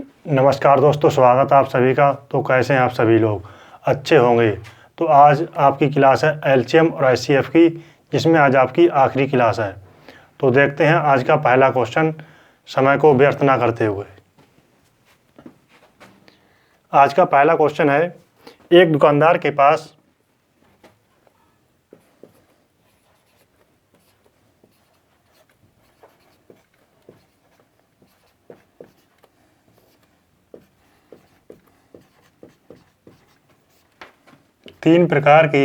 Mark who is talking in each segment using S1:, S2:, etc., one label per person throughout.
S1: नमस्कार दोस्तों, स्वागत है आप सभी का। तो कैसे हैं आप सभी लोग? अच्छे होंगे। तो आज आपकी क्लास है एलसीएम और एचसीएफ की, जिसमें आज आपकी आखिरी क्लास है। तो देखते हैं आज का पहला क्वेश्चन, समय को व्यर्थ ना करते हुए। आज का पहला क्वेश्चन है, एक दुकानदार के पास तीन प्रकार की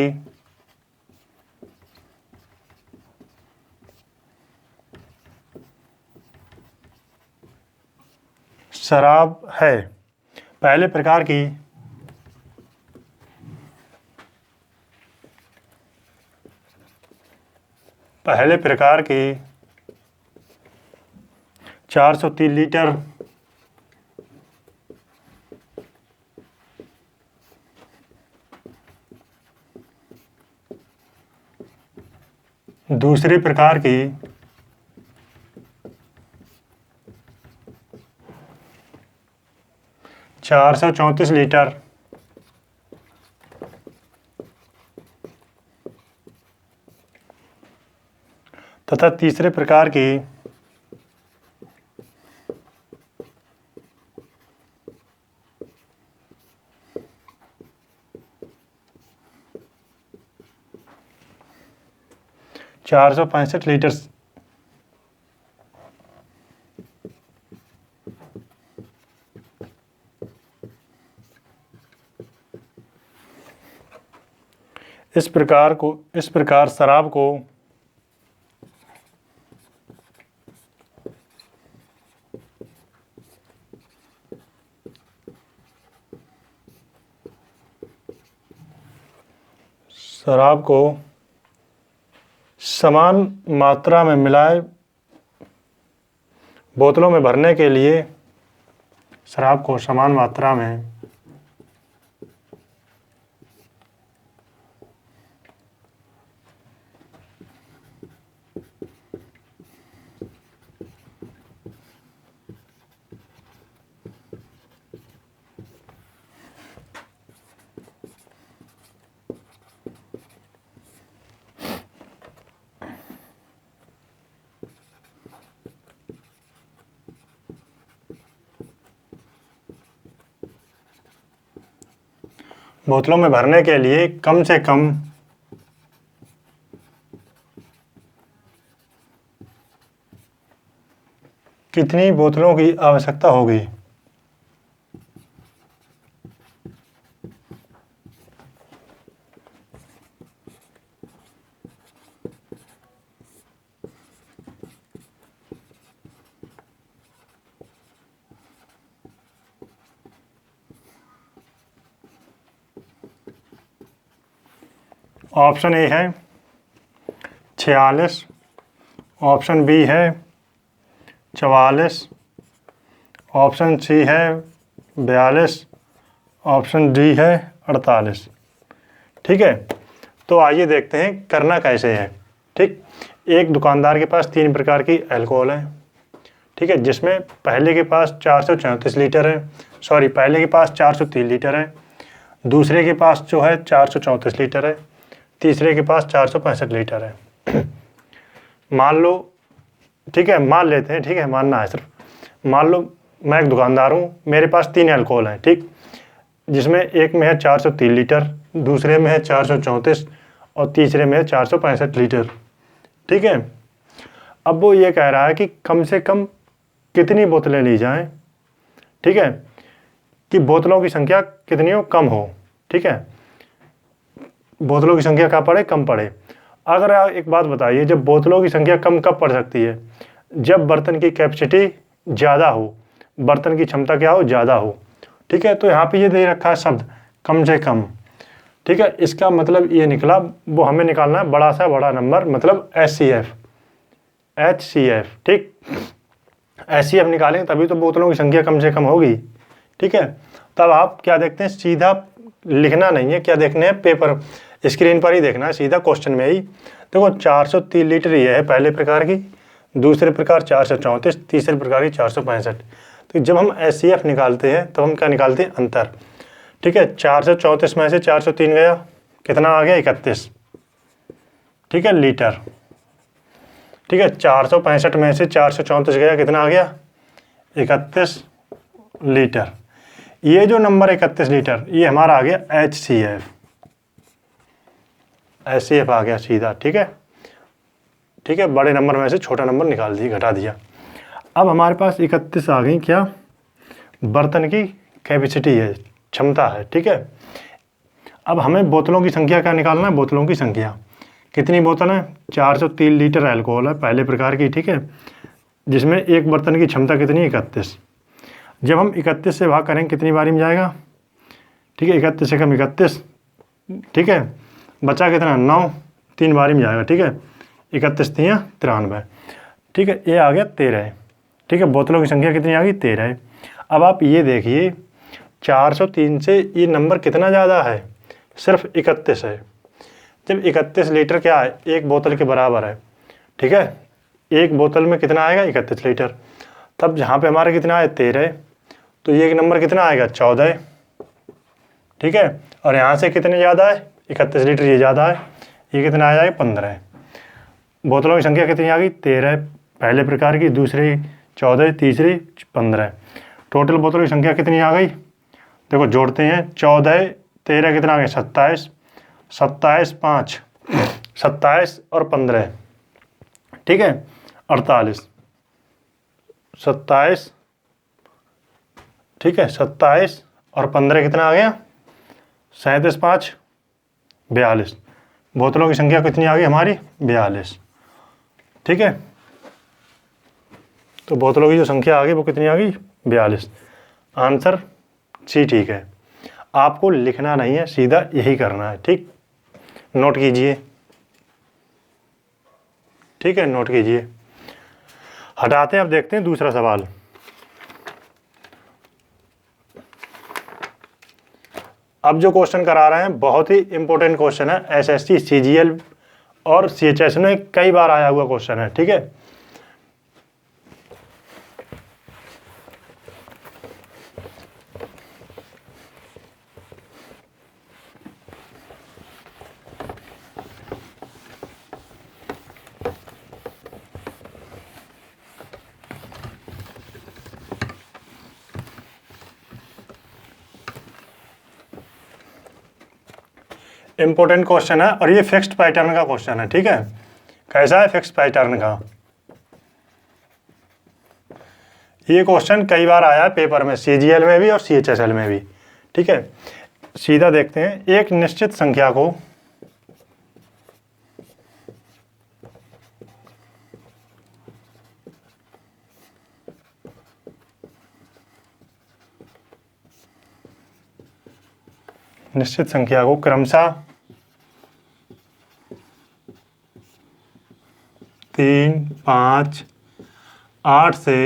S1: शराब है। पहले प्रकार की 403 लीटर, दूसरी प्रकार की 434 लीटर, तथा तीसरे प्रकार की 465 लीटर। इस प्रकार शराब को समान मात्रा में मिलाए बोतलों में भरने के लिए शराब को समान मात्रा में बोतलों में भरने के लिए कम से कम कितनी बोतलों की आवश्यकता होगी? ऑप्शन ए है 46, ऑप्शन बी है 44, ऑप्शन सी है 42, ऑप्शन डी है 48। ठीक है, तो आइए देखते हैं करना कैसे है। ठीक, एक दुकानदार के पास तीन प्रकार की अल्कोहल है। ठीक है, जिसमें पहले के पास 434 लीटर है, पहले के पास 403 लीटर है, दूसरे के पास जो है 434 लीटर है, तीसरे के पास 465 लीटर है। मान लो, ठीक है, मान लेते हैं, ठीक है, मानना है सिर्फ। मान लो मैं एक दुकानदार हूँ, मेरे पास तीन अल्कोहल हैं, ठीक, जिसमें एक में है 403 लीटर, दूसरे में है 434 और तीसरे में है 465 लीटर। ठीक है, अब वो ये कह रहा है कि कम से कम कितनी बोतलें ली जाएं, ठीक है, कि बोतलों की संख्या कितनी हो, कम हो। ठीक है, बोतलों की संख्या क्या पड़े, कम पड़े। अगर आप एक बात बताइए, जब बोतलों की संख्या कम कब पड़ सकती है? जब बर्तन की कैपेसिटी ज़्यादा हो, बर्तन की क्षमता क्या हो, ज़्यादा हो। ठीक है, तो यहाँ पे ये दे रखा है शब्द कम से कम। ठीक है, इसका मतलब ये निकला, वो हमें निकालना है बड़ा सा बड़ा नंबर, मतलब HCF। ठीक, HCF निकालेंगे तभी तो बोतलों की संख्या कम से कम होगी। ठीक है, तब आप क्या देखते हैं, सीधा लिखना नहीं है, क्या देखने हैं, पेपर स्क्रीन पर ही देखना है, सीधा क्वेश्चन में ही। देखो 403 लीटर ये है पहले प्रकार की, दूसरे प्रकार 434, तीसरे प्रकार की 465। तो जब हम HCF निकालते हैं तो हम क्या निकालते हैं, अंतर। ठीक है, 434 में से 403 गया, कितना आ गया, 31। ठीक है, लीटर। ठीक है, 465 में से 434 गया, कितना आ गया, 31 लीटर। ये जो नंबर 31 लीटर, ये हमारा आ गया HCF। HCF आ गया सीधा। ठीक है, ठीक है, बड़े नंबर में से छोटा नंबर निकाल दिया, घटा दिया। अब हमारे पास 31 आ गई क्या, बर्तन की कैपेसिटी है, क्षमता है। ठीक है, अब हमें बोतलों की संख्या क्या निकालना है, बोतलों की संख्या। कितनी बोतल है, 403 लीटर अल्कोहल है पहले प्रकार की। ठीक है, जिसमें एक बर्तन की क्षमता कितनी है, 31। जब हम 31 से भाग करेंगे कितनी बारी में जाएगा, ठीक है, 31 से कम 31। ठीक है, बचा कितना, 9, 3 बारी में जाएगा। ठीक है, 31 3 93। ठीक है, ये आ गया 13। ठीक है, बोतलों की संख्या कितनी आ गई, 13। अब आप ये देखिए 403 से ये नंबर कितना ज़्यादा है, सिर्फ 31 है। जब 31 लीटर क्या है, एक बोतल के बराबर है। ठीक है, एक बोतल में कितना आएगा, 31 लीटर। तब जहाँ पे हमारा कितना है, 13, तो ये एक नंबर कितना आएगा, 14। ठीक है, और यहाँ से कितने ज़्यादा है, 31 लीटर ये ज़्यादा है, ये कितना आ जाएगा, 15। बोतलों की संख्या कितनी आ गई, 13 पहले प्रकार की, दूसरी 14, तीसरी 15। टोटल बोतलों की संख्या कितनी आ गई, देखो जोड़ते हैं, 14 13 कितना आ गया, 27, 27 5 27 और 15। ठीक है, 48, 27। ठीक है, 27 और 15 कितना आ गया, 37 5 42। बोतलों की संख्या कितनी आ गई हमारी, 42। ठीक है, तो बोतलों की जो संख्या आ गई वो कितनी आ गई, 42। आंसर सी ठीक है। आपको लिखना नहीं है, सीधा यही करना है। ठीक, नोट कीजिए। ठीक है, नोट कीजिए। हटाते हैं, अब देखते हैं दूसरा सवाल। अब जो क्वेश्चन करा रहे हैं बहुत ही इंपॉर्टेंट क्वेश्चन है, SSC CGL और CHS में कई बार आया हुआ क्वेश्चन है। ठीक है, इंपॉर्टेंट क्वेश्चन है और ये फिक्स्ड पैटर्न का क्वेश्चन है। ठीक है, कैसा है, फिक्स्ड पैटर्न का। ये क्वेश्चन कई बार आया है पेपर में, CGL में भी और CHSL में भी। ठीक है, सीधा देखते हैं। एक निश्चित संख्या को क्रमशः 3 5 8 से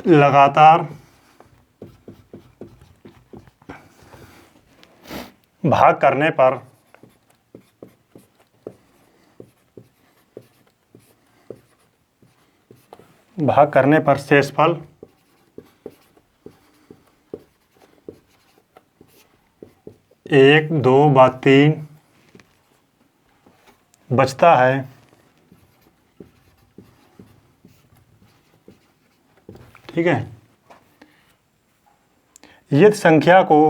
S1: लगातार भाग करने पर शेषफल 1 2 व 3 बचता है। ठीक है, यदि संख्या को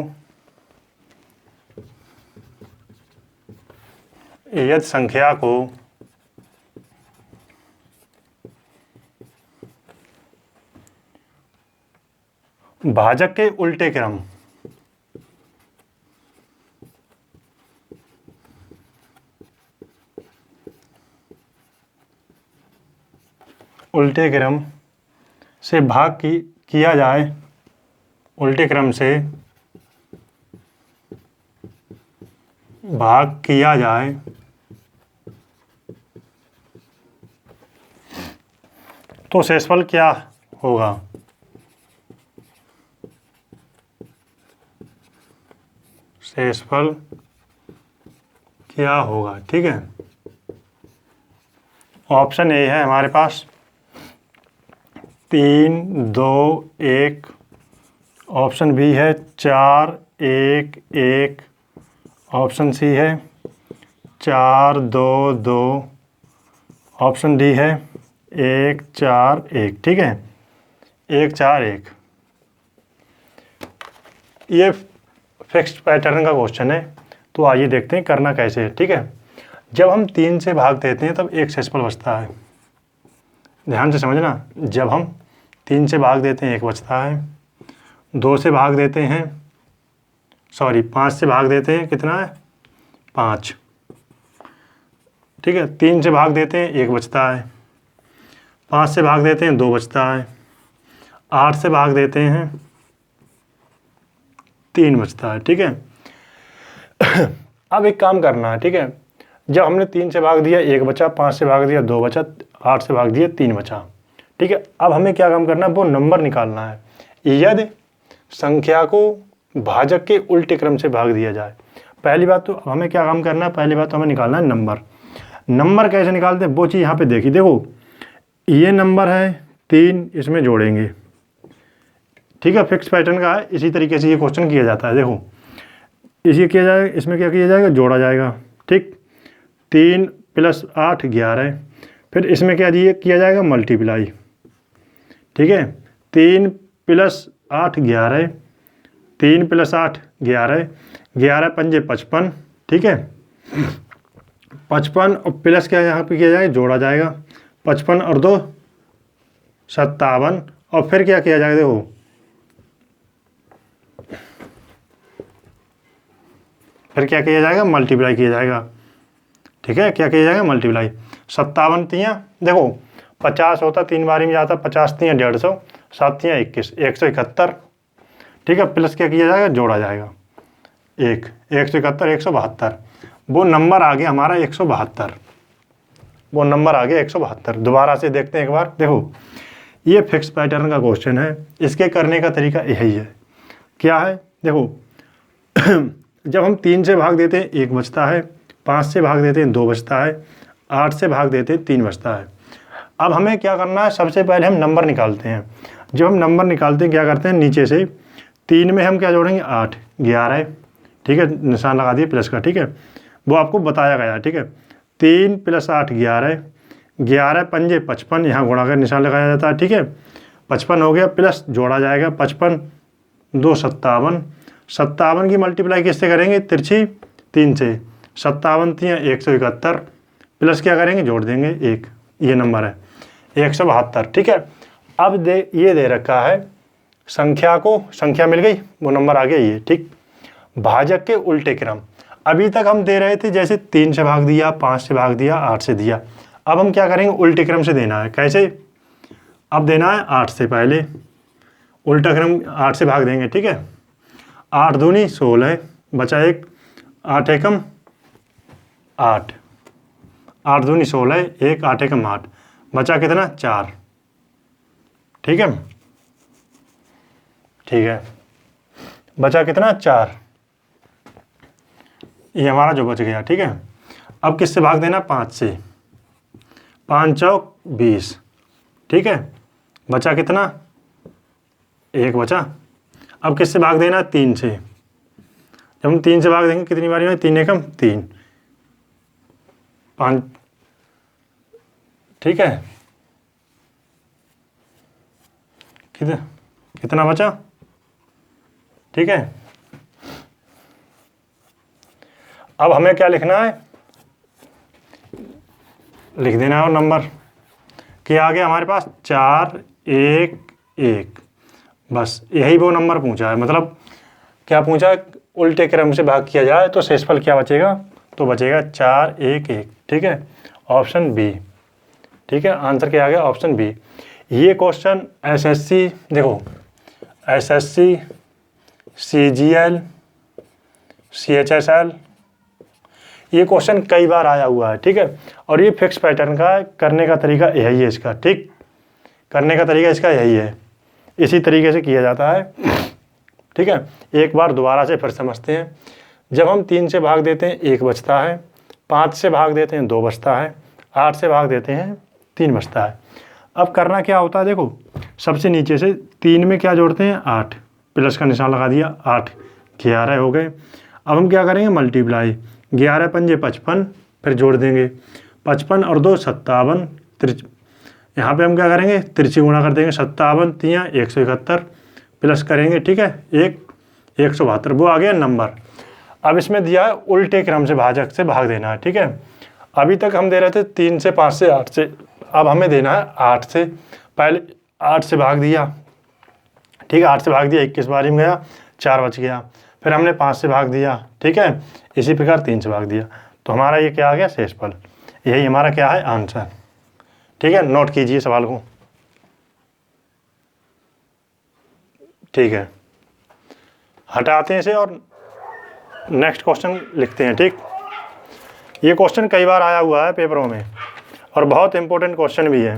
S1: भाजक के उल्टे क्रम से भाग किया जाए, उल्टे क्रम से भाग किया जाए तो शेषफल क्या होगा, शेषफल क्या होगा। ठीक है, ऑप्शन ए है हमारे पास 3 2 1। ऑप्शन बी है 4 1 1। ऑप्शन सी है 4 2 2। ऑप्शन डी है 1 4 1। ठीक है, 1 4 1। ये फिक्स्ड पैटर्न का क्वेश्चन है। तो आइए देखते हैं करना कैसे है। ठीक है, जब हम 3 से भाग देते हैं तब एक शेषफल बचता है। ध्यान से समझना, जब हम 3 से भाग देते हैं 1 बचता है। 2 से भाग देते हैं, 5 से भाग देते हैं, कितना है 5। ठीक है, 3 से भाग देते हैं 1 बचता है। 5 से भाग देते हैं 2 बचता है। 8 से भाग देते हैं 3 बचता है। ठीक है, अब एक काम करना है। ठीक है, जब हमने 3 से भाग दिया 1 बचा, 5 से भाग दिया 2 बचा, 8 से भाग दिया 3 बचा। ठीक है, अब हमें क्या काम करना है, वो नंबर निकालना है। यदि संख्या को भाजक के उल्टे क्रम से भाग दिया जाए, पहली बात तो हमें क्या काम करना है, पहली बात तो हमें निकालना है नंबर। नंबर कैसे निकालते हैं वो चीज़ यहाँ पे देखिए। देखो ये नंबर है 3, इसमें जोड़ेंगे। ठीक है, फिक्स पैटर्न का है, इसी तरीके से ये क्वेश्चन किया जाता है। देखो इसी किया जाएगा, इसमें क्या किया जाएगा, जोड़ा जाएगा। ठीक, 3 + 8 11। फिर इसमें क्या किया जाएगा, मल्टीप्लाई। ठीक है, 3 + 8 11। 3 + 8 11। 11 पंजे 55। ठीक है, 55 और प्लस क्या यहाँ पे किया जाएगा, जोड़ा जाएगा। 55 और 2 57। और फिर क्या किया जाएगा, देखो फिर क्या किया जाएगा, मल्टीप्लाई किया जाएगा। ठीक है, क्या किया जाएगा, मल्टीप्लाई। 57 तियाँ, देखो 50 होता 3 बारी में जाता, 50 तियाँ 150, 7 तियाँ 21, 171। ठीक है, प्लस क्या किया जाएगा, जोड़ा जाएगा 171 172। वो नंबर आ गया हमारा 172। वो नंबर आ गया 172। दोबारा से देखते हैं एक बार। देखो ये फिक्स पैटर्न का क्वेश्चन है, इसके करने का तरीका यही है। क्या है, देखो जब हम 3 से भाग देते हैं 1 बचता है। 5 से भाग देते हैं 2 बचता है। 8 से भाग देते हैं 3 बचता है। अब हमें क्या करना है, सबसे पहले हम नंबर निकालते हैं। जब हम नंबर निकालते हैं क्या करते हैं, नीचे से 3 में हम क्या जोड़ेंगे, 8 11। ठीक है, निशान लगा दिए प्लस का। ठीक है, वो आपको बताया गया है। ठीक है, 3 + 8 11। 11 पंजे 55, यहाँ गुणा कर निशान लगाया जाता है। ठीक है, 55 हो गया, प्लस जोड़ा जाएगा 55 2 57। 57 की मल्टीप्लाई किससे करेंगे, तिरछी 3 से। 57 तियाँ 171, प्लस क्या करेंगे, जोड़ देंगे 1। ये नंबर है 172। ठीक है, अब ये दे रखा है संख्या को, संख्या मिल गई, वो नंबर आ गया ये। ठीक, भाजक के उल्टे क्रम। अभी तक हम दे रहे थे जैसे 3 से भाग दिया, 5 से भाग दिया, 8 से दिया। अब हम क्या करेंगे, उल्टे क्रम से देना है। कैसे, अब देना है 8 से पहले, उल्टा क्रम 8 से भाग देंगे। ठीक है, 8 दूनी 16, बचा 1, 8 एकम 8। 8 दूनी 16, 1 8 एकम 8, बचा कितना 4। ठीक है, ठीक है, बचा कितना 4। ये हमारा जो बच गया। ठीक है, अब किससे भाग देना, 5 से। 5 चौक 20। ठीक है, बचा कितना, 1 बचा। अब किससे भाग देना, 3 से। जब हम 3 से भाग देंगे कितनी बारी में, 3 एकम 3 5। ठीक है, कितना बचा। ठीक है, अब हमें क्या लिखना है, लिख देना है और नंबर क्या आ गया हमारे पास, 4 1 1। बस यही वो नंबर पूछा है। मतलब क्या पूछा है, उल्टे क्रम से भाग किया जाए तो शेषफल क्या बचेगा, तो बचेगा 4 1 1। ठीक है, ऑप्शन बी। ठीक है, आंसर क्या आ गया, ऑप्शन बी। ये क्वेश्चन एसएससी, देखो एसएससी, सीजीएल, सीएचएसएल, ये क्वेश्चन कई बार आया हुआ है। ठीक है, और ये फिक्स पैटर्न का करने का तरीका यही है इसका। ठीक, करने का तरीका इसका यही है, इसी तरीके से किया जाता है। ठीक है, एक बार दोबारा से फिर समझते हैं। जब हम 3 से भाग देते हैं 1 बचता है। 5 से भाग देते हैं 2 बचता है। 8 से भाग देते हैं 3 बचता है। अब करना क्या होता है, देखो सबसे नीचे से 3 में क्या जोड़ते हैं 8, प्लस का निशान लगा दिया, 8 11 हो गए। अब हम क्या करेंगे मल्टीप्लाई, 11 पंजे 55, फिर जोड़ देंगे 55 और 2 57, यहाँ पे हम क्या करेंगे तिरछी गुणा कर देंगे, 57 3 171 प्लस करेंगे, ठीक है 172, वो आ गया नंबर। अब इसमें दिया है उल्टे क्रम से भाजक से भाग देना है, ठीक है। अभी तक हम दे रहे थे 3 से 5 से 8 से, अब हमें देना है 8 से। पहले 8 से भाग दिया, ठीक है 8 से भाग दिया, 21 बारी में गया, 4 बच गया। फिर हमने 5 से भाग दिया, ठीक है, इसी प्रकार 3 से भाग दिया, तो हमारा ये क्या आ गया शेषफल। यही हमारा क्या है आंसर, ठीक है। नोट कीजिए सवाल को, ठीक है। हटाते हैं इसे और नेक्स्ट क्वेश्चन लिखते हैं, ठीक। ये क्वेश्चन कई बार आया हुआ है पेपरों में और बहुत इंपॉर्टेंट क्वेश्चन भी है।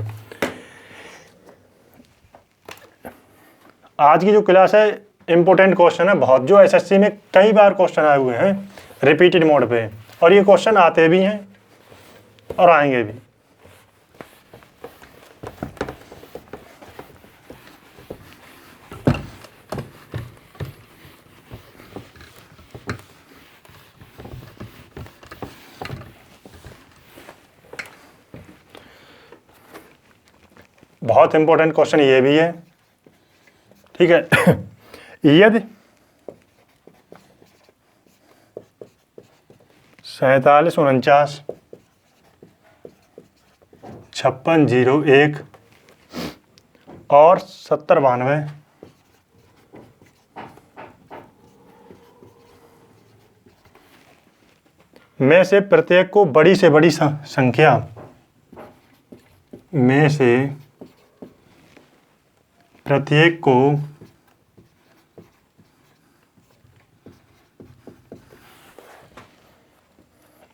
S1: आज की जो क्लास है इंपॉर्टेंट क्वेश्चन है बहुत, जो एसएससी में कई बार क्वेश्चन आए हुए हैं रिपीटेड मोड पे, और ये क्वेश्चन आते भी हैं और आएंगे भी। बहुत इंपॉर्टेंट क्वेश्चन ये भी है, ठीक है। यदि 47 49 56 01 और 70 92 में से प्रत्येक को बड़ी से बड़ी संख्या में से प्रत्येक को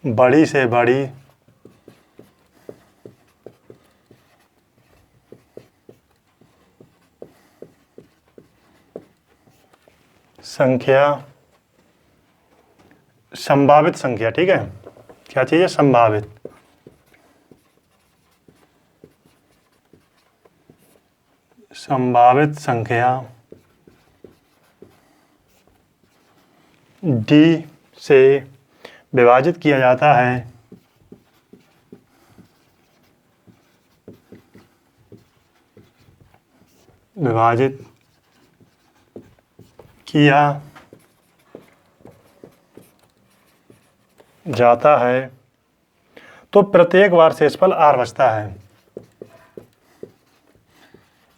S1: बड़ी से बड़ी संख्या, संभावित संख्या, ठीक है, क्या चाहिए संभावित, संभावित संख्या d से विभाजित किया जाता है विभाजित किया जाता है तो प्रत्येक बार शेषफल r बचता है।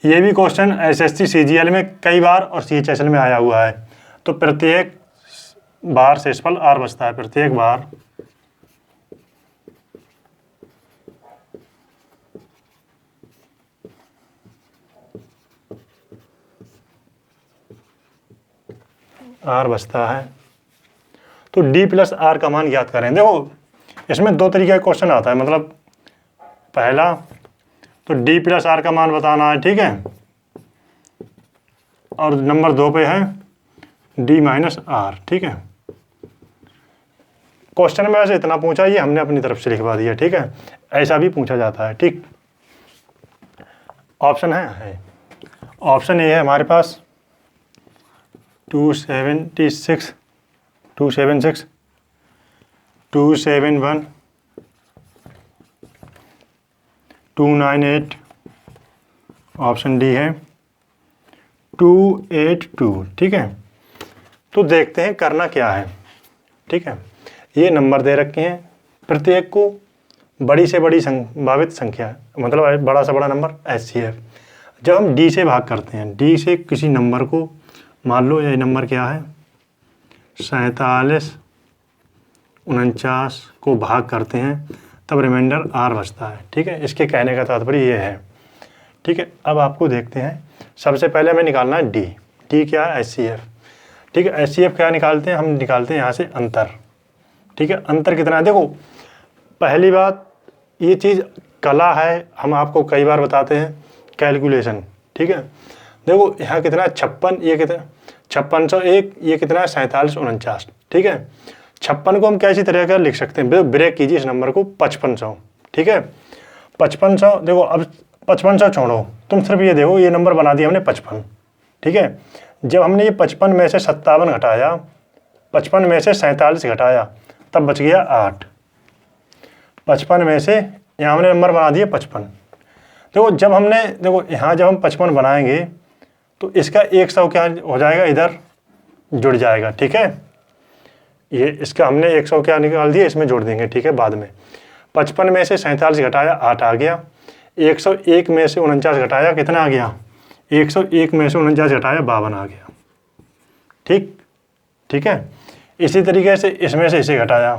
S1: ये भी क्वेश्चन एसएससी सीजीएल में कई बार और सीएचएसएल में आया हुआ है। तो प्रत्येक बार शेषफल r बचता है, प्रत्येक बार r बचता है। तो d प्लस r का मान ज्ञात करें। देखो इसमें 2 तरीके का क्वेश्चन आता है, मतलब पहला तो d प्लस r का मान बताना है, ठीक है, और नंबर 2 पे है d माइनस r, ठीक है। क्वेश्चन में वैसे इतना पूछा, ये हमने अपनी तरफ से लिखवा दिया, ठीक है, ऐसा भी पूछा जाता है, ठीक। ऑप्शन है ऑप्शन ए है हमारे पास 276 271 298, ऑप्शन डी है 282, ठीक है। तो देखते हैं करना क्या है, ठीक है। ये नंबर दे रखे हैं, प्रत्येक को बड़ी से बड़ी संभावित संख्या, मतलब बड़ा से बड़ा नंबर HCF। जब हम D से भाग करते हैं, D से किसी नंबर को, मान लो ये नंबर क्या है 47 49 को भाग करते हैं, तब रिमाइंडर R बचता है, ठीक है। इसके कहने का तात्पर्य ये है, ठीक है। अब आपको देखते हैं, सबसे पहले हमें निकालना है D क्या है HCF, ठीक है। HCF क्या निकालते हैं, हम निकालते हैं यहाँ से अंतर, ठीक है। अंतर कितना है, देखो पहली बात ये चीज़ कला है, हम आपको कई बार बताते हैं कैलकुलेशन, ठीक है। देखो यहाँ कितना है 56, ये कितना 5601, ये कितना है 47 49, ठीक है। 56 को हम कैसी तरह का लिख सकते हैं, ब्रेक कीजिए इस नंबर को 5500, ठीक है। 5500 देखो अब 55 से छोड़ो, तुम सिर्फ ये देखो, ये नंबर बना दिया हमने 55, ठीक है। जब हमने ये 55 में से 57 घटाया, 55 में से 47 घटाया, तब बच गया 8। 55 में से यहाँ हमने नंबर बना दिए 55। देखो जब हमने, देखो यहाँ जब हम 55 बनाएंगे तो इसका 100 क्या हो जाएगा, इधर जुड़ जाएगा, ठीक है। ये इसका हमने 100 क्या निकाल दिया, इसमें जोड़ देंगे, ठीक है, बाद में। 55 में से 47 घटाया 8 आ गया। 101 में से 49 घटाया कितना आ गया, 101 में से 49 घटाया 52 आ गया, ठीक है। इसी तरीके से इसमें से इसे घटाया,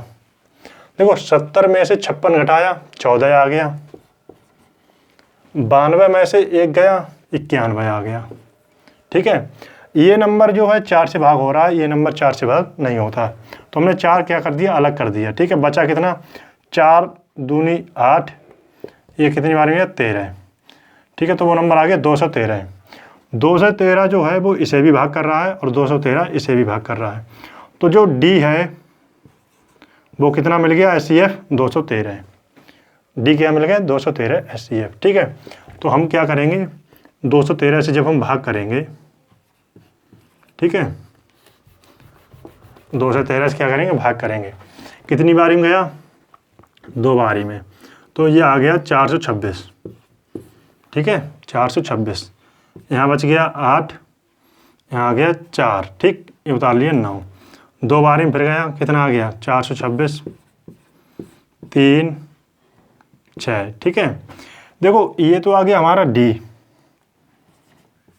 S1: देखो 70 में से 56 घटाया 14 आ गया। 92 में से 1 गया 91 आ गया, ठीक है। ये नंबर जो है 4 से भाग हो रहा है, ये नंबर 4 से भाग नहीं होता, तो हमने 4 क्या कर दिया, अलग कर दिया, ठीक है। बचा कितना, 4 दूनी 8, ये कितनी बार में 13, ठीक है। तो वो नंबर आ गया 213। 213 जो है वो इसे भी भाग कर रहा है और 213 इसे भी भाग कर रहा है। तो जो डी है वो कितना मिल गया, SCF 213। डी क्या मिल गया, 213 SCF, ठीक है। तो हम क्या करेंगे, 213 से जब हम भाग करेंगे, ठीक है, 213 से क्या करेंगे, भाग करेंगे। कितनी बारी में गया, 2 बारी में, तो ये आ गया 426, ठीक है, 426। यहाँ बच गया 8, यहाँ आ गया 4, ठीक, ये उतार लिया 9। 2 बारी में फिर गया, कितना आ गया, 426, 3, 6, ठीक है। देखो ये तो आ गया हमारा डी,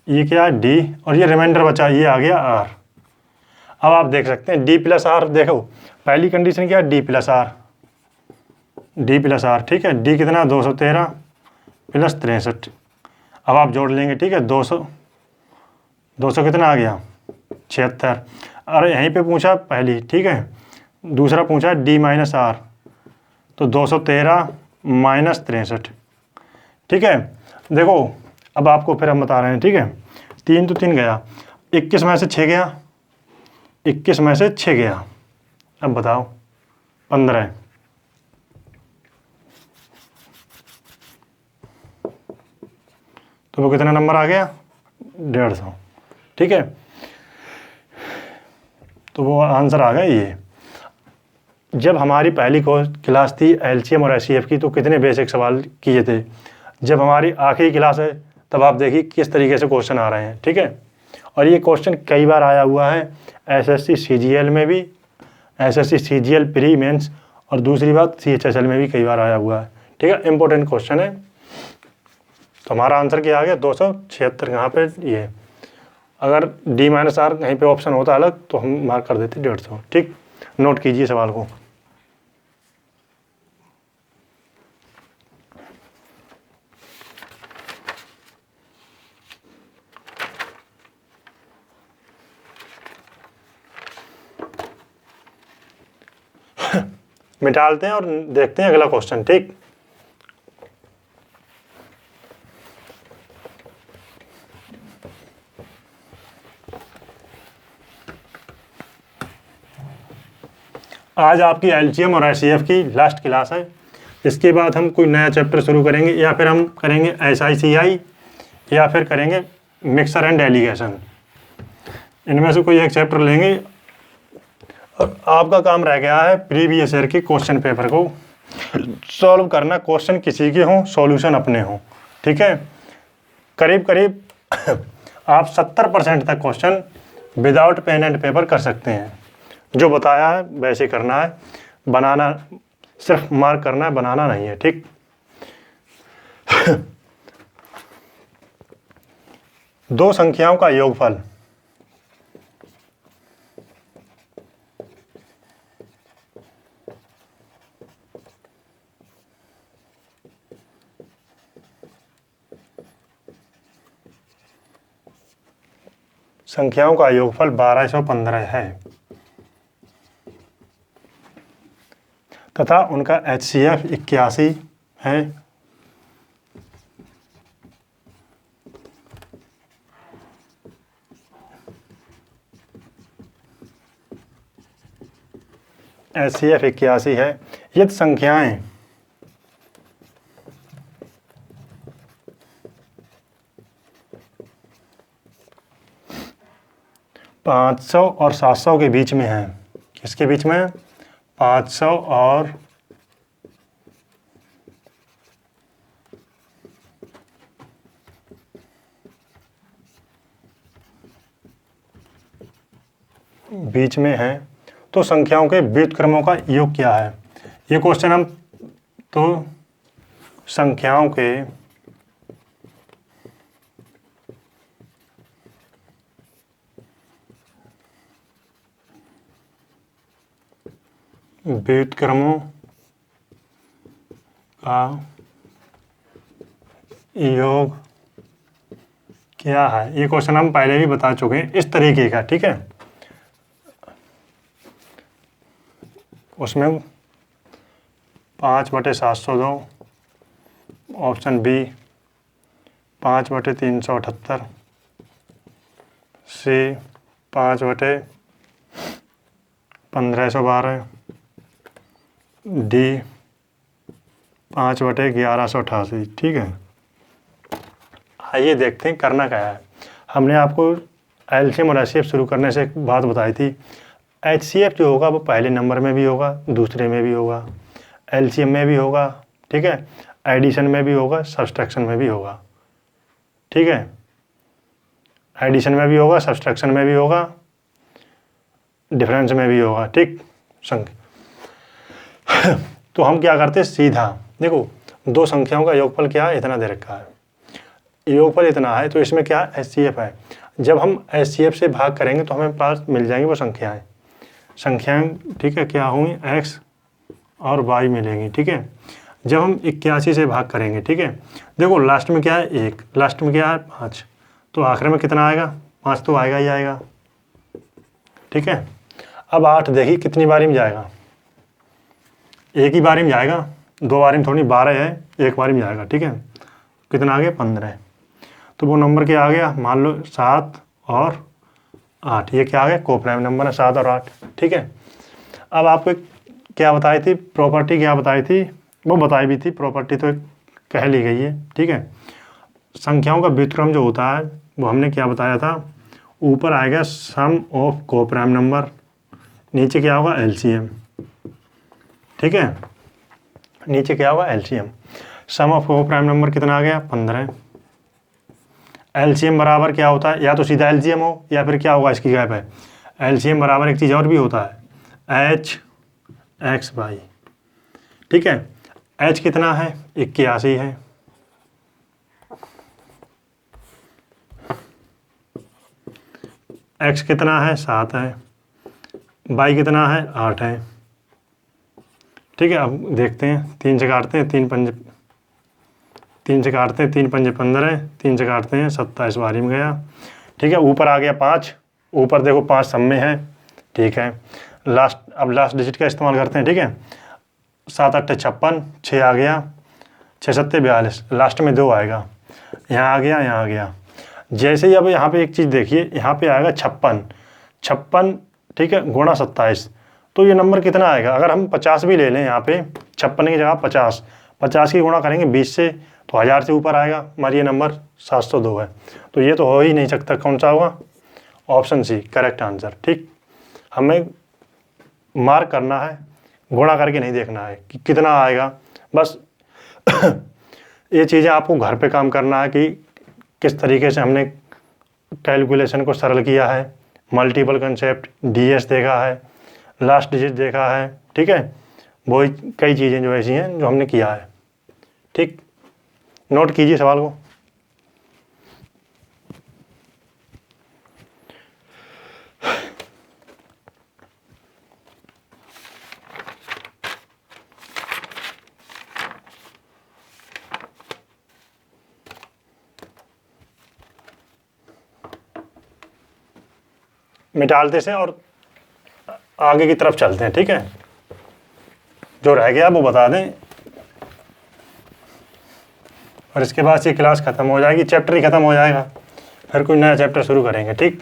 S1: ये क्या है डी, और ये रिमाइंडर बचा, ये आ गया आर। अब आप देख सकते हैं डी प्लस आर, देखो पहली कंडीशन क्या है, D plus R, D plus R, ठीक है। डी कितना, 213 प्लस 63। अब आप जोड़ लेंगे, ठीक है, 200 कितना आ गया, 76। अरे यहीं पे पूछा पहली, ठीक है, दूसरा पूछा डी माइनस आर, तो 213 माइनस 63, ठीक है। देखो अब आपको फिर हम बता रहे हैं, ठीक है। 3 तो 3 गया, 21 में से 6 गया, 21 में से 6 गया, अब बताओ 15, तो वो कितना नंबर आ गया, 150, ठीक है। तो वो आंसर आ गया ये। जब हमारी पहली क्लास थी LCM और SCF की, तो कितने बेसिक सवाल किए थे। जब हमारी आखिरी क्लास है तब आप देखिए किस तरीके से क्वेश्चन आ रहे हैं, ठीक है। और ये क्वेश्चन कई बार आया हुआ है, SSC CGL में भी, SSC CGL प्री मेंस, और दूसरी बात CHSL में भी कई बार आया हुआ है, ठीक है। इंपॉर्टेंट क्वेश्चन है। तो हमारा आंसर क्या आ गया, 276। यहाँ पे ये अगर डी माइनस आर कहीं पे ऑप्शन होता अलग तो हम मार्क कर देते 150, ठीक। नोट कीजिए सवाल को। मिटालते हैं और देखते हैं अगला क्वेश्चन, ठीक। आज आपकी LCM और SCF की लास्ट क्लास है। इसके बाद हम कोई नया चैप्टर शुरू करेंगे, या फिर हम करेंगे SICI, या फिर करेंगे मिक्सर एंड एलिगेशन। इनमें से कोई एक चैप्टर लेंगे। और आपका काम रह गया है प्रीवियस ईयर के क्वेश्चन पेपर को सॉल्व करना। क्वेश्चन किसी के हों, सॉल्यूशन अपने हों, ठीक है। करीब करीब आप 70% तक question without pen and paper कर सकते हैं। जो बताया है वैसे करना है, बनाना सिर्फ मार्क करना है, बनाना नहीं है, ठीक। दो संख्याओं का योगफल संख्याओं का योगफल 1215 है तथा उनका HCF 81 है। HCF 81 है। यदि संख्याएं 500 और 700 के बीच में है। किसके बीच में? 500 और 20 में है। तो संख्याओं के व्युत्क्रमों का योग क्या है? ये क्वेश्चन हम तो संख्याओं के व्युत्क्रमों का योग क्या है, ये क्वेश्चन हम पहले भी बता चुके हैं इस तरीके का, ठीक है। उसमें 5/702, ऑप्शन बी 5/378, सी 5/1512, डी 5/1188, ठीक है। आइए देखते हैं करना क्या है। हमने आपको एलसीएम और एचसीएफ शुरू करने से एक बात बताई थी। एचसीएफ जो होगा वो पहले नंबर में भी होगा, दूसरे में भी होगा, एलसीएम में भी होगा, ठीक है, एडिशन में भी होगा, सब्सट्रैक्शन में भी होगा, ठीक है। एडिशन में भी होगा, सब्सट्रैक्शन में भी होगा, डिफरेंस में भी होगा, ठीक। संख्या तो हम क्या करते हैं, सीधा देखो दो संख्याओं का योगफल क्या है, इतना दे रखा है, योगफल इतना है, तो इसमें क्या एचसीएफ है। जब हम एचसीएफ से भाग करेंगे तो हमें पास मिल जाएंगी वो संख्याएं, ठीक है, क्या होंगी, एक्स और वाई मिलेंगी, ठीक है। जब हम 81 से भाग करेंगे, ठीक है, देखो लास्ट में क्या है 1, लास्ट में क्या है 5, तो आखिर में कितना आएगा, 5 तो आएगा ही आएगा, ठीक है। अब 8 देखिए कितनी बारी में जाएगा, एक ही बारी में जाएगा, 2 बारी में थोड़ी, 12 है, एक बारी में जाएगा, ठीक है। कितना आ गया 15, तो वो नंबर क्या आ गया, मान लो 7 और 8, ये क्या आ गया कोप्राइम नंबर है 7 और 8, ठीक है। अब आपको क्या बताई थी, प्रॉपर्टी क्या बताई थी, वो बताई भी थी, प्रॉपर्टी तो एक कह ली गई है, ठीक है। संख्याओं का व्युत्क्रम जो होता है वो हमने क्या बताया था, ऊपर आएगा सम ऑफ कोप्राइम नंबर, नीचे क्या होगा एलसीएम, ठीक है, नीचे क्या होगा LCM. Sum of coprime number कितना आ गया 15, एलसीएम बराबर क्या होता है, या तो सीधा एलसीएम हो या फिर क्या होगा, इसकी गैप है। एलसीएम बराबर एक चीज़ और भी होता है, एच एक्स वाई, ठीक है। एच कितना है 81 है, एक्स कितना है 7 है, वाई कितना है 8 है, ठीक है। अब देखते हैं, 3 से काटते हैं, 3 से काटते हैं, 3 पंजे 15, 3 से काटते हैं 27 बारी में गया, ठीक है। ऊपर आ गया 5, ऊपर देखो 5 सब में है, ठीक है। अब लास्ट डिजिट का इस्तेमाल करते हैं, ठीक है। 7 8 56, 6 आ गया, 6 7 42, लास्ट में 2 आएगा, यहाँ आ गया, यहाँ आ गया। जैसे ही अब यहाँ पे एक चीज़ देखिए, यहाँ पे आएगा 56, ठीक है, गुणा 27, तो ये नंबर कितना आएगा, अगर हम 50 भी ले लें यहाँ पे, 56 की जगह 50 की गुणा करेंगे 20 से, तो 1000 से ऊपर आएगा, हमारी ये नंबर 702 है, तो ये तो हो ही नहीं सकता, कौन सा होगा, ऑप्शन सी करेक्ट आंसर, ठीक। हमें मार्क करना है, गुणा करके नहीं देखना है कि कितना आएगा, बस ये चीज़ें आपको घर पे काम करना है कि किस तरीके से हमने कैलकुलेशन को सरल किया है, मल्टीपल कंसेप्ट, डीएस देखा है, लास्ट डिजिट देखा है, ठीक है। वही कई चीज़ें जो ऐसी हैं जो हमने किया है, ठीक। नोट कीजिए सवाल को। मिटालते से और आगे की तरफ चलते हैं, ठीक है। जो रह गया वो बता दें, और इसके बाद से क्लास ख़त्म हो जाएगी, चैप्टर ही ख़त्म हो जाएगा, फिर कोई नया चैप्टर शुरू करेंगे, ठीक।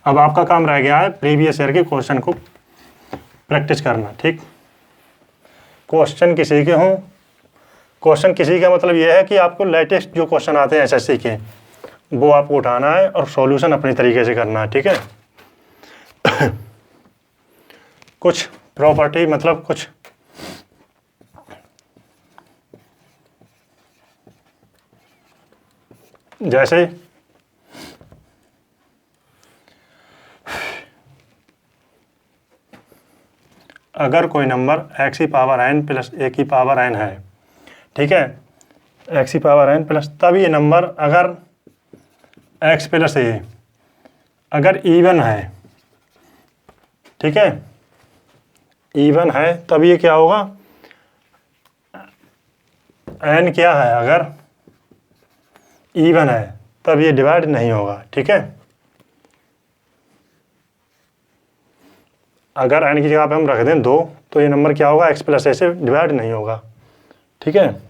S1: अब आपका काम रह गया है प्रीवियस ईयर के क्वेश्चन को प्रैक्टिस करना, ठीक। क्वेश्चन किसी के हों, क्वेश्चन किसी का मतलब ये है कि आपको लेटेस्ट जो क्वेश्चन आते हैं एसएससी के वो आपको उठाना है और सॉल्यूशन अपने तरीके से करना है, ठीक है। कुछ प्रॉपर्टी मतलब कुछ जैसे अगर कोई नंबर x की पावर n प्लस a की पावर n है, ठीक है, x की पावर n प्लस, तब ये नंबर अगर x प्लस a अगर इवन है, ठीक है, इवन है, तब ये क्या होगा, n क्या है, अगर इवन है तब ये डिवाइड नहीं होगा, ठीक है। अगर n की जगह पे हम रख दें 2 तो ये नंबर क्या होगा, x प्लस a से डिवाइड नहीं होगा, ठीक है।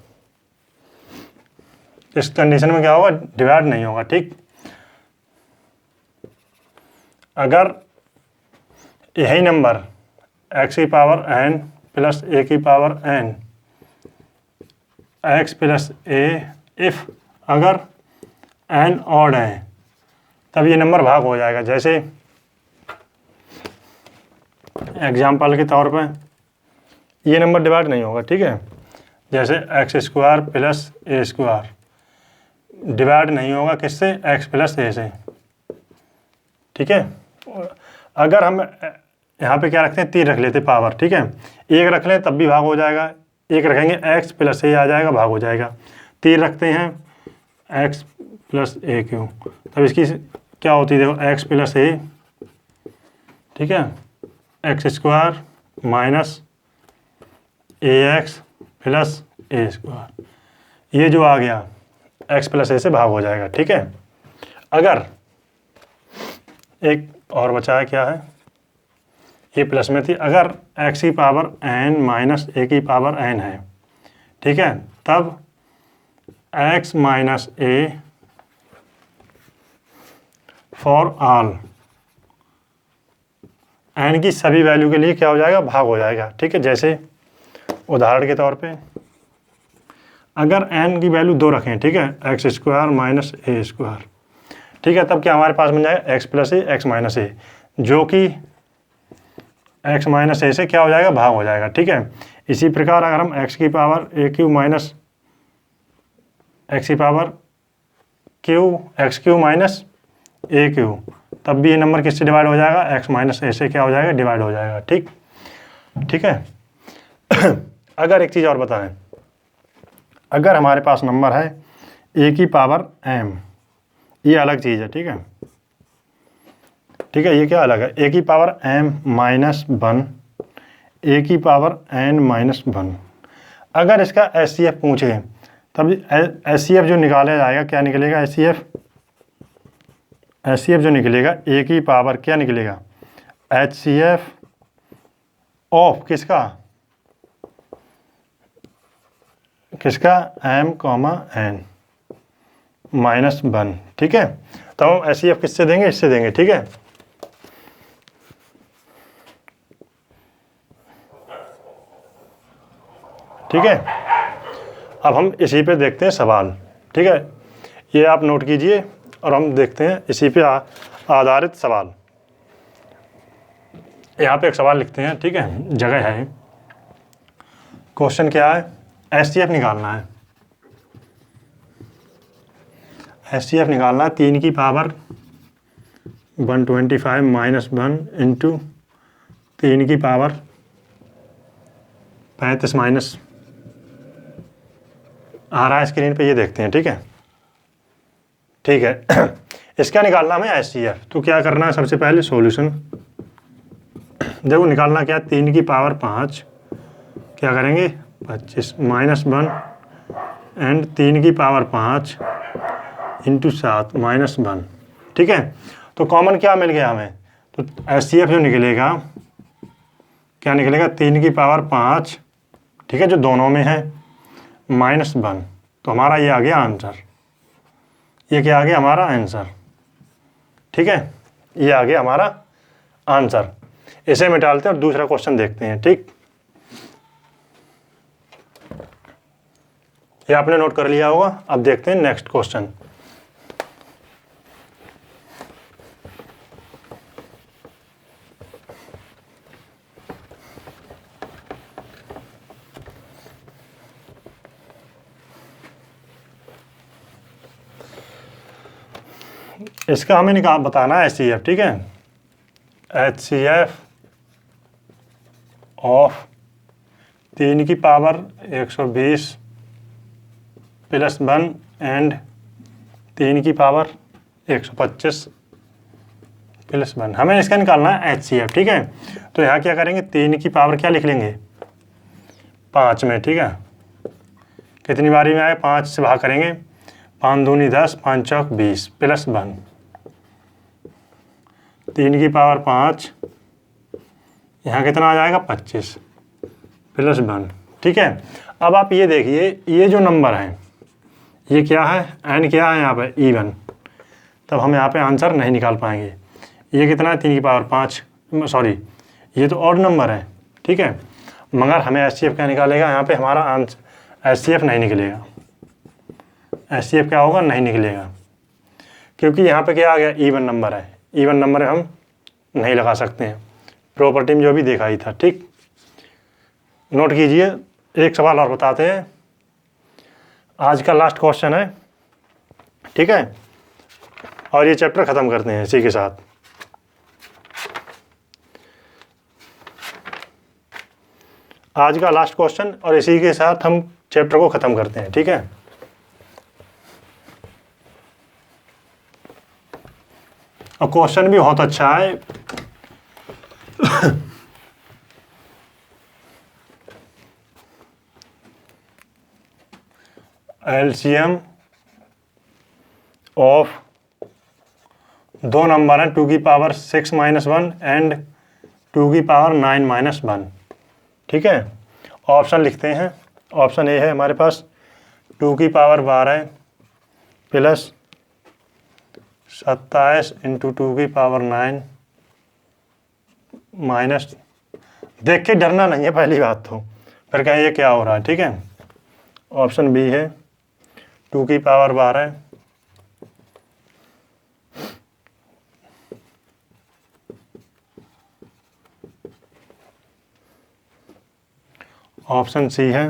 S1: इस कंडीशन में क्या होगा, डिवाइड नहीं होगा, ठीक। अगर यही नंबर x की पावर n प्लस a की power n x plus a if अगर n ऑड है तब ये नंबर भाग हो जाएगा। जैसे एग्जाम्पल के तौर पे ये नंबर डिवाइड नहीं होगा, ठीक है। जैसे एक्स स्क्वायर प्लस ए स्क्वायर डिवाइड नहीं होगा किससे, एक्स प्लस ए से, ठीक है। अगर हम यहाँ पे क्या रखते हैं, 3 रख लेते पावर, ठीक है, 1 रख लें तब भी भाग हो जाएगा, 1 रखेंगे एक्स प्लस ए आ जाएगा, भाग हो जाएगा। 3 रखते हैं एक्स प्लस ए क्यू, तब इसकी क्या होती है, देखो एक्स प्लस ए, ठीक है, एक्स स्क्वायर माइनस ए एक्स प्लस ए स्क्वायर, ये जो आ गया एक्स प्लस ए से भाग हो जाएगा, ठीक है। अगर एक और बचा है, क्या है, ये प्लस में थी, अगर एक्स की पावर n माइनस ए की पावर n है, ठीक है, तब x minus A for all n की सभी वैल्यू के लिए क्या हो जाएगा, भाग हो जाएगा, ठीक है। जैसे उदाहरण के तौर पे अगर n की वैल्यू 2 रखें, ठीक है, एक्स स्क्वायर माइनस ए स्क्वायर, ठीक है, तब क्या हमारे पास बन जाएगा x प्लस ए एक्स माइनस ए, जो कि x माइनस ए से क्या हो जाएगा, भाग हो जाएगा, ठीक है। इसी प्रकार अगर हम x की power a q minus x की power q x q minus a q, तब भी ये नंबर किससे डिवाइड हो जाएगा, x माइनस ए से क्या हो जाएगा, डिवाइड हो जाएगा, ठीक, ठीक है। अगर एक चीज़ और बताएं, अगर हमारे पास नंबर है a की पावर m, ये अलग चीज़ है, ठीक है, ठीक है, ये क्या अलग है, a की पावर m माइनस 1, a की पावर n माइनस 1। अगर इसका HCF पूछे तब HCF जो निकाला जाएगा, क्या निकलेगा, HCF जो निकलेगा a की पावर क्या निकलेगा, HCF ऑफ किसका, किसका, m कॉमा n माइनस 1, ठीक है। तो हम HCF किससे देंगे, इससे देंगे, ठीक है। ठीक है, अब हम इसी पे देखते हैं सवाल, ठीक है, ये आप नोट कीजिए और हम देखते हैं इसी पे आधारित सवाल। यहाँ पे एक सवाल लिखते हैं, ठीक है, जगह है, क्वेश्चन क्या है, HCF निकालना है, HCF निकालना है 3 की पावर 125 माइनस 1 इंटू 3 की पावर 35 माइनस, आ रहा है स्क्रीन पे, ये देखते हैं, ठीक है, ठीक है। इसका निकालना हमें HCF, तो क्या करना है, सबसे पहले सॉल्यूशन, देखो निकालना क्या, 3 की पावर 5 क्या करेंगे 25 माइनस 1 एंड 3 की पावर 5 इंटू 7 माइनस 1, ठीक है। तो कॉमन क्या मिल गया हमें, तो HCF जो निकलेगा क्या निकलेगा, 3 की पावर 5, ठीक है, जो दोनों में है, माइनस 1, तो हमारा ये आ गया आंसर, ये क्या आ गया हमारा आंसर, ठीक है, ये आ गया हमारा आंसर। इसे मिटालते हैं और दूसरा क्वेश्चन देखते हैं, ठीक। ये आपने नोट कर लिया होगा। अब देखते हैं नेक्स्ट क्वेश्चन। इसका हमें बताना है HCF, ठीक है। HCF ऑफ 3 की पावर 120 प्लस 1 एंड 3 की पावर 125 प्लस 1, हमें इसका निकालना है HCF, ठीक है। तो यहाँ क्या करेंगे, 3 की पावर क्या लिख लेंगे 5 में, ठीक है। कितनी बारी में आए, 5 से भाग करेंगे, 5 दूनी 10, 5 चौक 20 प्लस 1, 3 की पावर 5, यहाँ कितना आ जाएगा 25 प्लस 1, ठीक है। अब आप ये देखिए, ये जो नंबर है ये क्या है, n क्या है यहाँ पे इवन, तब हम यहाँ पे आंसर नहीं निकाल पाएंगे। ये कितना है 3 की पावर 5, सॉरी ये तो ऑड नंबर है, ठीक है। मगर हमें HCF क्या निकालेगा, यहाँ पे हमारा आंसर HCF नहीं निकलेगा। HCF क्या होगा, नहीं निकलेगा, क्योंकि यहाँ पे क्या आ गया, इवन नंबर है। इवन नंबर हम नहीं लगा सकते हैं, प्रॉपर्टी में जो भी देखा ही था, ठीक। नोट कीजिए, एक सवाल और बताते हैं, आज का लास्ट क्वेश्चन है, ठीक है। और ये चैप्टर ख़त्म करते हैं इसी के साथ। आज का लास्ट क्वेश्चन और इसी के साथ हम चैप्टर को ख़त्म करते हैं, ठीक है। और क्वेश्चन भी बहुत अच्छा है। LCM ऑफ 2 नंबर हैं 2 की पावर 6 माइनस 1 एंड 2 की पावर 9 माइनस 1, ठीक है। ऑप्शन लिखते हैं। ऑप्शन ए है हमारे पास 2 की पावर 12 प्लस 27 इंटू 2 की पावर 9 माइनस, देख के डरना नहीं है पहली बात तो, फिर कहें ये क्या हो रहा है, ठीक है। ऑप्शन बी है 2 की पावर 12 ऑप्शन सी है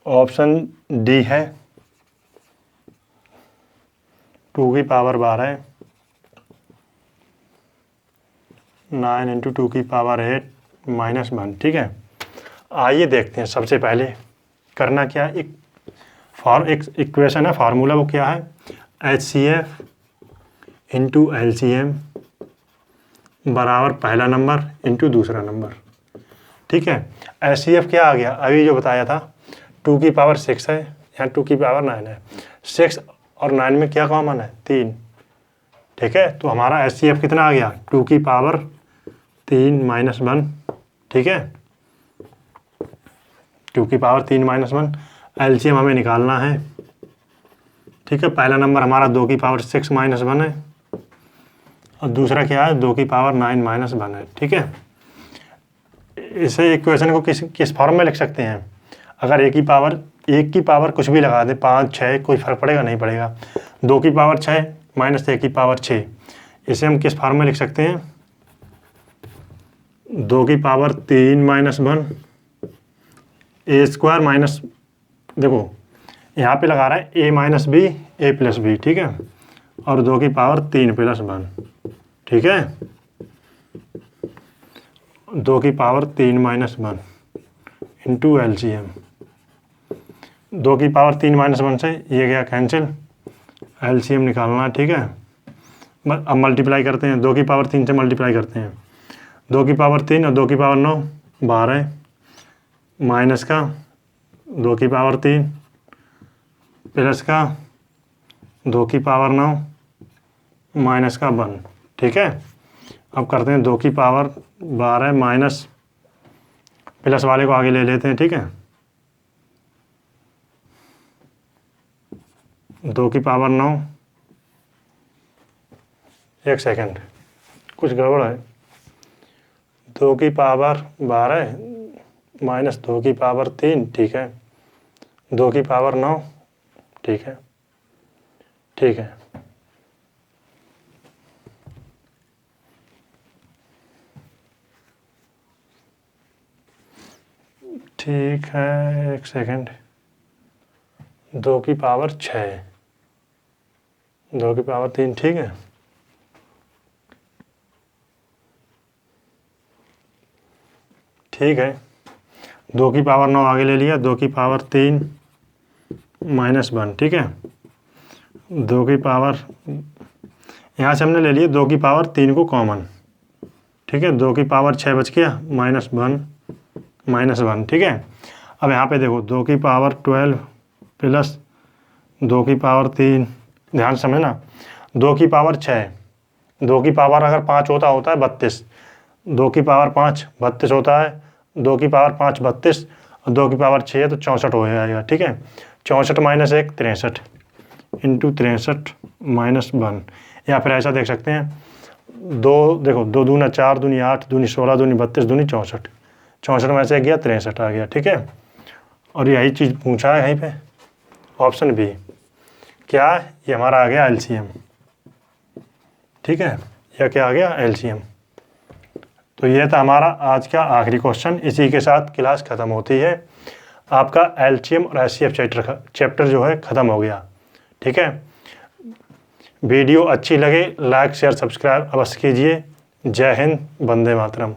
S1: ऑप्शन डी है 2 की पावर 12 9 इंटू 2 की पावर 8 माइनस 1, ठीक है। आइए देखते हैं, सबसे पहले करना क्या है, एक इक्वेशन है, फार्मूला वो क्या है, HCF इंटू LCM बराबर पहला नंबर इंटू दूसरा नंबर, ठीक है। HCF क्या आ गया, अभी जो बताया था 2 की पावर 6 है, यहाँ 2 की पावर 9 है, 6 और 9 में क्या कॉमन है 3, ठीक है। तो हमारा HCF कितना आ गया 2 की पावर 3 माइनस 1, ठीक है। 2 की पावर 3 माइनस 1, LCM हमें निकालना है, ठीक है। पहला नंबर हमारा 2 की पावर 6 माइनस 1 है और दूसरा क्या है 2 की पावर 9 माइनस 1 है, ठीक है। इसे इक्वेशन को किस फॉर्म में लिख सकते हैं, अगर एक की पावर कुछ भी लगा दे 5 6 कोई फर्क पड़ेगा नहीं पड़ेगा, 2 की पावर 6 माइनस 1 की पावर 6, इसे हम किस फॉर्म में लिख सकते हैं, 2 की power 3 minus 1 a square minus, देखो यहाँ पे लगा रहा है a minus b a plus b, ठीक है। और 2 की पावर 3 प्लस 1, ठीक है। 2 की पावर 3 माइनस 1 इंटू LCM, 2 की पावर 3 माइनस 1 से ये गया कैंसिल, LCM निकालना, ठीक है। अब मल्टीप्लाई करते हैं, 2 की पावर 3 से मल्टीप्लाई करते हैं, 2 की पावर 3 और 2 की पावर 9 12 माइनस का 2 की पावर 3 प्लस का 2 की पावर 9 माइनस का 1, ठीक है। अब करते हैं 2 की पावर 12 माइनस, प्लस वाले को आगे ले लेते हैं, ठीक है। 2 की पावर 9, एक सेकंड कुछ गड़बड़ है, 2 की पावर 12 माइनस 2 की पावर 3, ठीक है, 2 की पावर 9, ठीक है, ठीक है। ठीक है, एक सेकंड। 2 की पावर 6, 2 की पावर 3, ठीक है। ठीक है, 2 की पावर 9 आगे ले लिया, 2 की पावर 3 -1, ठीक है। 2 की पावर यहाँ से हमने ले लिया 2 की पावर 3 को कॉमन, ठीक है। 2 की पावर 6 बच गया, -1, ठीक है। अब यहाँ पे देखो 2 की पावर 12 प्लस 2 की पावर 3, ध्यान से समझना। 2 की पावर 6, 2 की पावर अगर 5 होता है 32, 2 की पावर 5 32 होता है, 2 की पावर 5 32 और 2 की पावर 6 है तो 64 हो जाएगा, ठीक है। 64 - 1 63 इंटू 63 -1, या फिर ऐसा देख सकते हैं, 2 देखो 2 दूना 4, दूनी 8, दूनी 16, दूनी 32, दूनी 64, 64 में से गया 63 आ गया, ठीक है। और यही चीज़ पूछा है यहीं पे, ऑप्शन बी। क्या ये हमारा आ गया एलसीएम, ठीक है। यह क्या आ गया, एलसीएम। तो ये था हमारा आज का आखिरी क्वेश्चन। इसी के साथ क्लास ख़त्म होती है। आपका एलसीएम और एचसीएफ चैप्टर जो है ख़त्म हो गया, ठीक है। वीडियो अच्छी लगे लाइक शेयर सब्सक्राइब अवश्य कीजिए। जय हिंद, वंदे मातरम।